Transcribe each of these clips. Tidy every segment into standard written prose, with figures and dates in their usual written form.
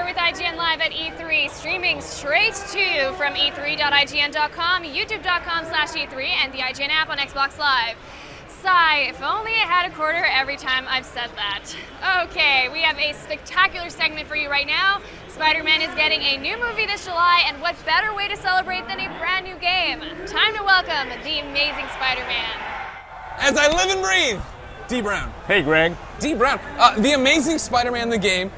with IGN Live at E3, streaming straight to you from e3.ign.com, youtube.com/E3, and the IGN app on Xbox Live. Sigh, if only I had a quarter every time I've said that. Okay, we have a spectacular segment for you right now. Spider-Man is getting a new movie this July, and what better way to celebrate than a brand new game? Time to welcome the Amazing Spider-Man. As I live and breathe, D. Brown. Hey, Greg. D. Brown. The Amazing Spider-Man, the game,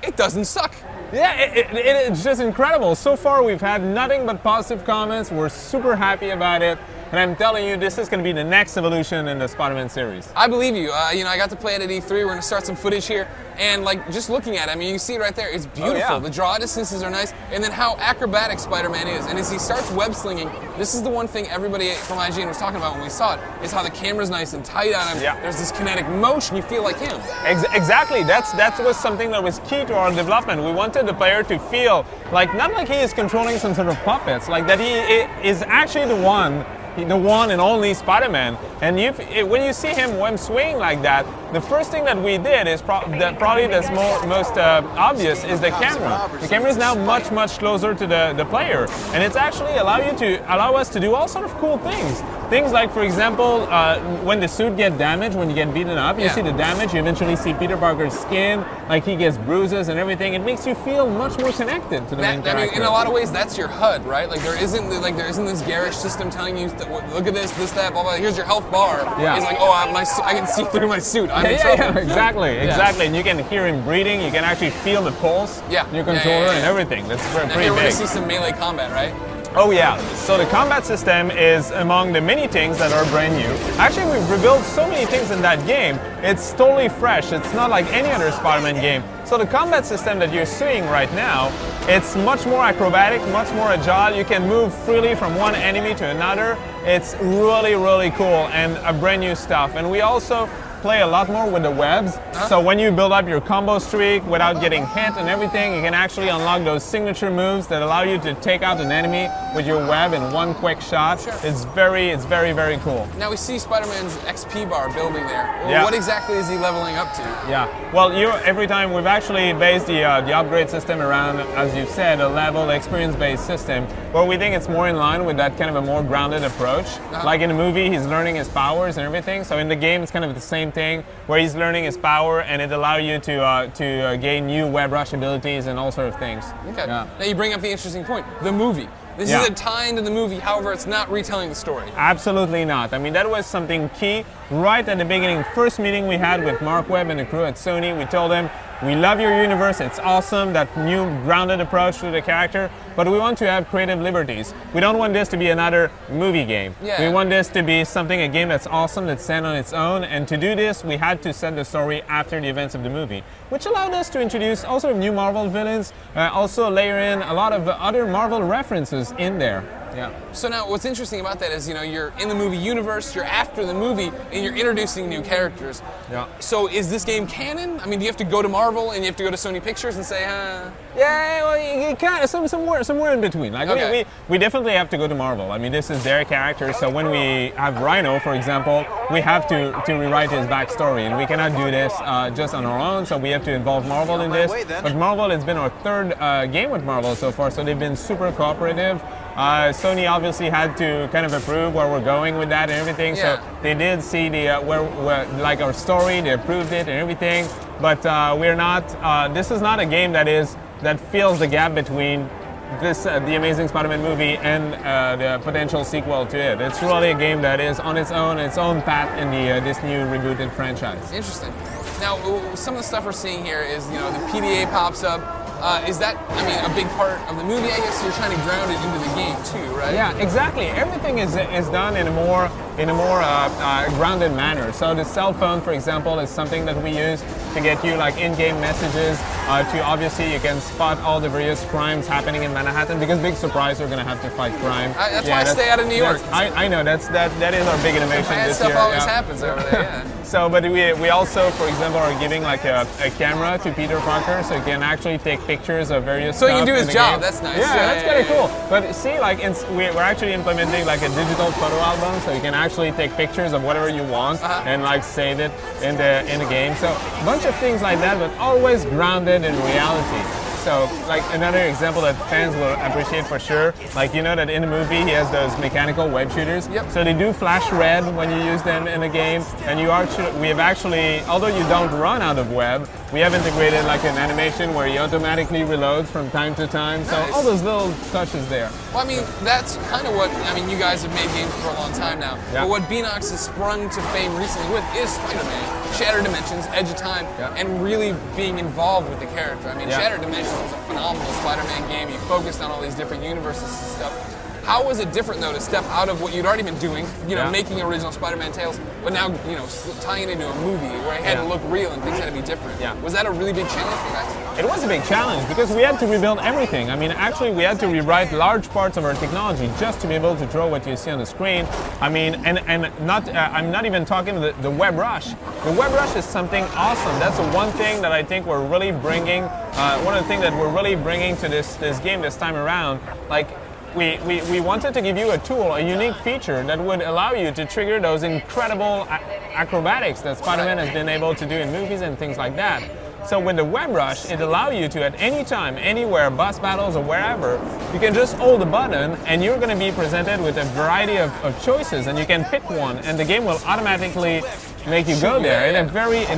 it doesn't suck. Yeah, it's just incredible. So far, we've had nothing but positive comments. We're super happy about it. And I'm telling you, this is going to be the next evolution in the Spider-Man series. I believe you. I got to play it at E3. We're going to start some footage here. And just looking at it, I mean, you can see it right there. It's beautiful. Oh, yeah. The draw distances are nice. And then how acrobatic Spider-Man is. And as he starts web slinging, this is the one thing everybody from IGN was talking about when we saw it, is how the camera's nice and tight on him. Yeah. There's this kinetic motion. You feel like him. Exactly. That was something that was key to our development. We wanted the player to feel like, not like he is controlling some sort of puppets, like that he is actually the one and only Spider-Man. And when you see him web swing like that, the first thing that we did is probably that's most obvious is the camera. The camera is now much, much closer to the player, and it's actually allow us to do all sort of cool things. Things like, for example, when the suit gets damaged, when you get beaten up, you see the damage. You eventually see Peter Parker's skin, like he gets bruises and everything. It makes you feel much more connected to the main character. I mean, in a lot of ways, that's your HUD, right? Like there isn't this garish system telling you, look at this, that, blah blah. Here's your health bar. Yeah. It's like, oh, I can see through my suit. I'm in trouble. Exactly. And you can hear him breathing. You can actually feel the pulse. Yeah. In your controller and everything. That's pretty big. We're going to see some melee combat, right? Oh yeah, so the combat system is among the many things that are brand new. Actually, we've rebuilt so many things in that game, it's totally fresh. It's not like any other Spider-Man game. So the combat system that you're seeing right now, it's much more acrobatic, much more agile. You can move freely from one enemy to another. It's really, really cool and a brand new stuff. And we also play a lot more with the webs. So when you build up your combo streak without getting hit and everything, you can actually unlock those signature moves that allow you to take out an enemy with your web in one quick shot. Sure. It's very, very cool. Now we see Spider-Man's XP bar building there. Yeah. What exactly is he leveling up to? Yeah, well, every time we've actually based the upgrade system around, as you said, a level experience-based system, where we think it's more in line with that kind of a more grounded approach. Like in the movie, he's learning his powers and everything. So in the game, it's kind of the same thing, where he's learning his power and it allows you to gain new web rush abilities and all sort of things. Okay. Yeah. Now you bring up the interesting point, the movie. This is a tie into the movie, however, it's not retelling the story. Absolutely not. I mean, that was something key right at the beginning. First meeting we had with Mark Webb and the crew at Sony, we told them, we love your universe, it's awesome, that new grounded approach to the character, but we want to have creative liberties. We don't want this to be another movie game. Yeah. We want this to be a game that's awesome, that stands on its own, and to do this, we had to set the story after the events of the movie, which allowed us to introduce all sort of new Marvel villains, also layer in a lot of other Marvel references in there. Yeah. So now what's interesting about that is, you're in the movie universe, you're after the movie, and you're introducing new characters. Yeah. So is this game canon? I mean, do you have to go to Marvel and you have to go to Sony Pictures and say, Yeah, well, you kind of, somewhere in between. Like we definitely have to go to Marvel. I mean, this is their character, so when we have Rhino, for example, we have to rewrite his backstory, and we cannot do this just on our own, so we have to involve Marvel in this. But Marvel, it's been our third game with Marvel so far, so they've been super cooperative. Sony obviously had to kind of approve where we're going with that and everything, so they did see like our story, they approved it and everything, but we're not, this is not a game that fills the gap between the Amazing Spider-Man movie and the potential sequel to it. It's really a game that is on its own path in this new rebooted franchise. Interesting. Now, some of the stuff we're seeing here is, the PDA pops up. Is that, a big part of the movie? I guess you're trying to ground it into the game too, right? Yeah, exactly. Everything is done in a more grounded manner. So the cell phone, for example, is something that we use to get you like in-game messages. Obviously you can spot all the various crimes happening in Manhattan, because big surprise, we're going to have to fight crime. That's why I stay out of New York. I know that is our big innovation this year. Stuff always happens over there. Yeah. So, but we also, for example, are giving like a camera to Peter Parker, so he can actually take pictures of various So he can do his job. Game. That's nice. Yeah, that's kind of cool. But see, like we're actually implementing like a digital photo album, so you can actually take pictures of whatever you want and like save it in the game. So a bunch of things like that, but always grounded in reality. So like another example that fans will appreciate for sure, like you know that in the movie he has those mechanical web shooters. Yep. So they do flash red when you use them in a game, and we have actually, although you don't run out of web, we have integrated like an animation where he automatically reloads from time to time. So Nice. all those little touches there. Well, I mean, that's kind of what, I mean, you guys have made games for a long time now. Yeah. But what Beanox has sprung to fame recently with is Spider-Man, Shattered Dimensions, Edge of Time, Yeah. and really being involved with the character. I mean, Yeah. Shattered Dimensions was a phenomenal Spider-Man game. You focused on all these different universes and stuff. How was it different, though, to step out of what you'd already been doing, you know, Yeah. making original Spider-Man tales, but now, you know, tying it into a movie where it had Yeah. to look real and things had to be different? Yeah. Was that a really big challenge for you guys? It was a big challenge because we had to rebuild everything. I mean, actually, we had to rewrite large parts of our technology just to be able to draw what you see on the screen. I mean, and not I'm not even talking the web rush. The web rush is something awesome. That's the one thing that I think we're really bringing. One of the things that we're really bringing to this game this time around, like. We wanted to give you a tool, a unique feature that would allow you to trigger those incredible acrobatics that Spider-Man has been able to do in movies and things like that. So with the web rush, it allows you to, at any time, anywhere, boss battles or wherever, you can just hold the button and you're going to be presented with a variety of choices, and you can pick one and the game will automatically make you go there in a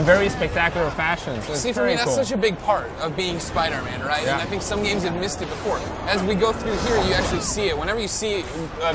very spectacular fashion. So See, for me, that's such a big part of being Spider-Man, right? Yeah. And I think some games have missed it before. As we go through here, you actually see it. Whenever you see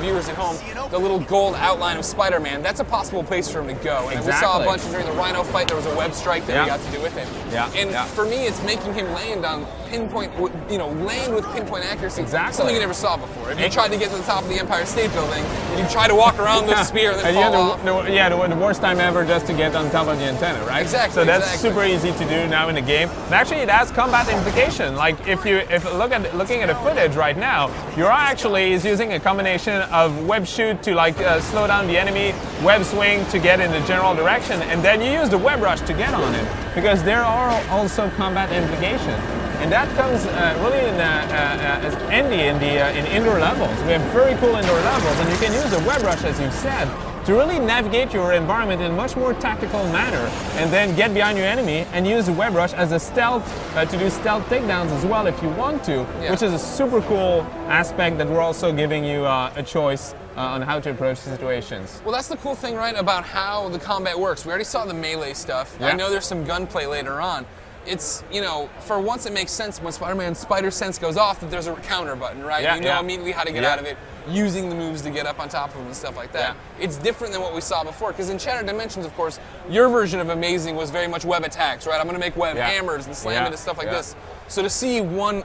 viewers at home, the little gold outline of Spider-Man, that's a possible place for him to go. And we saw a Exactly. bunch during the Rhino fight. There was a web strike that we Yeah. got to do with him. Yeah. And Yeah. for me, it's making him land on pinpoint, you know, land with pinpoint accuracy. Exactly. Something you never saw before. If you tried to get to the top of the Empire State Building, and you try to walk around the spear and then you fall had off. the worst time ever just to get on top of the antenna, right? Exactly, So that's exactly. super easy to do now in the game. And actually, it has combat implication. Like if looking at the footage right now, Yura actually is using a combination of web shoot to like slow down the enemy, web swing to get in the general direction, and then you use the web rush to get on it because there are also combat implications. And that comes really as handy in indoor levels. We have very cool indoor levels, and you can use the web rush, as you said, to really navigate your environment in a much more tactical manner, and then get behind your enemy and use the web rush as a stealth to do stealth takedowns as well if you want to, which is a super cool aspect that we're also giving you a choice on how to approach situations. Well, that's the cool thing, right, about how the combat works. We already saw the melee stuff. Yeah. I know there's some gunplay later on. It's, you know, for once it makes sense when Spider-Man's spider sense goes off that there's a counter button, right? Yeah, you know yeah. immediately how to get Yeah. out of it, using the moves to get up on top of them and stuff like that. It's different than what we saw before, because in Shattered Dimensions, of course, your version of Amazing was very much web attacks, right? I'm going to make web hammers and slam into stuff like this. So to see one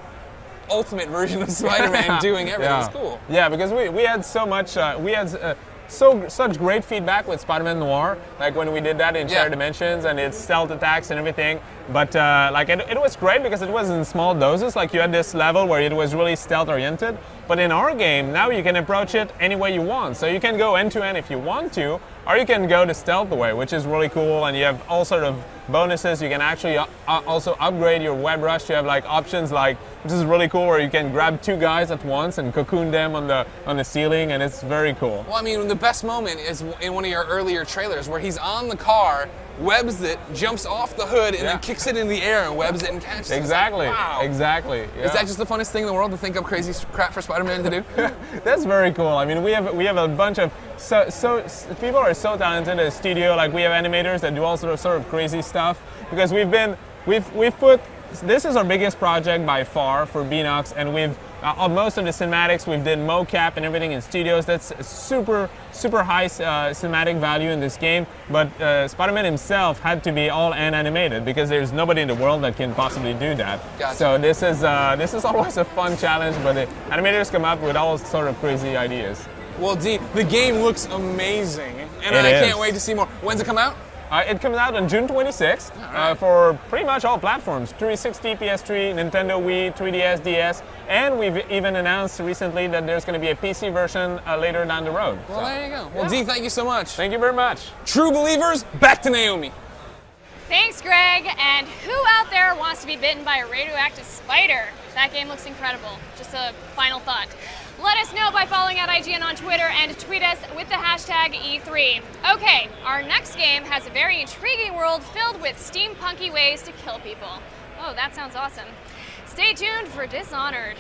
ultimate version of Spider-Man doing everything is cool. Yeah, because we had so much, such great feedback with Spider-Man Noir, like when we did that in Shattered Dimensions and its stealth attacks and everything. But like it was great because it was in small doses. Like you had this level where it was really stealth oriented. But in our game, now you can approach it any way you want. So you can go end to end if you want to, or you can go the stealth way, which is really cool. And you have all sort of bonuses. You can actually also upgrade your web rush. You have like options like, which is really cool, where you can grab two guys at once and cocoon them on the ceiling, and it's very cool. Well, I mean, the best moment is in one of your earlier trailers where he's on the car, webs it, jumps off the hood, and then kicks it in the air and webs it and catches it. Exactly. Like, wow. Exactly. Yeah. Is that just the funnest thing in the world to think up crazy crap for Spider-Man to do? That's very cool. I mean, we have a bunch of so people are so talented at the studio. Like we have animators that do all sort of crazy stuff because we've put. This is our biggest project by far for Beanox, and we've on most of the cinematics we've did mocap and everything in studios. That's super high cinematic value in this game. But Spider-Man himself had to be all animated because there's nobody in the world that can possibly do that. Gotcha. So this is always a fun challenge. But the animators come up with all sort of crazy ideas. Well, D, the game looks amazing, and It I is. can't wait to see more. When's it come out? It comes out on June 26th for pretty much all platforms, 360, PS3, Nintendo Wii, 3DS, DS, and we've even announced recently that there's going to be a PC version later down the road. Well, there you go. Well, D, thank you so much. Thank you very much. True believers, back to Naomi. Thanks, Greg. And who out there wants to be bitten by a radioactive spider? That game looks incredible. Just a final thought. Let us know by following @IGN on Twitter and tweet us with the hashtag E3. Okay, our next game has a very intriguing world filled with steampunky ways to kill people. Oh, that sounds awesome. Stay tuned for Dishonored.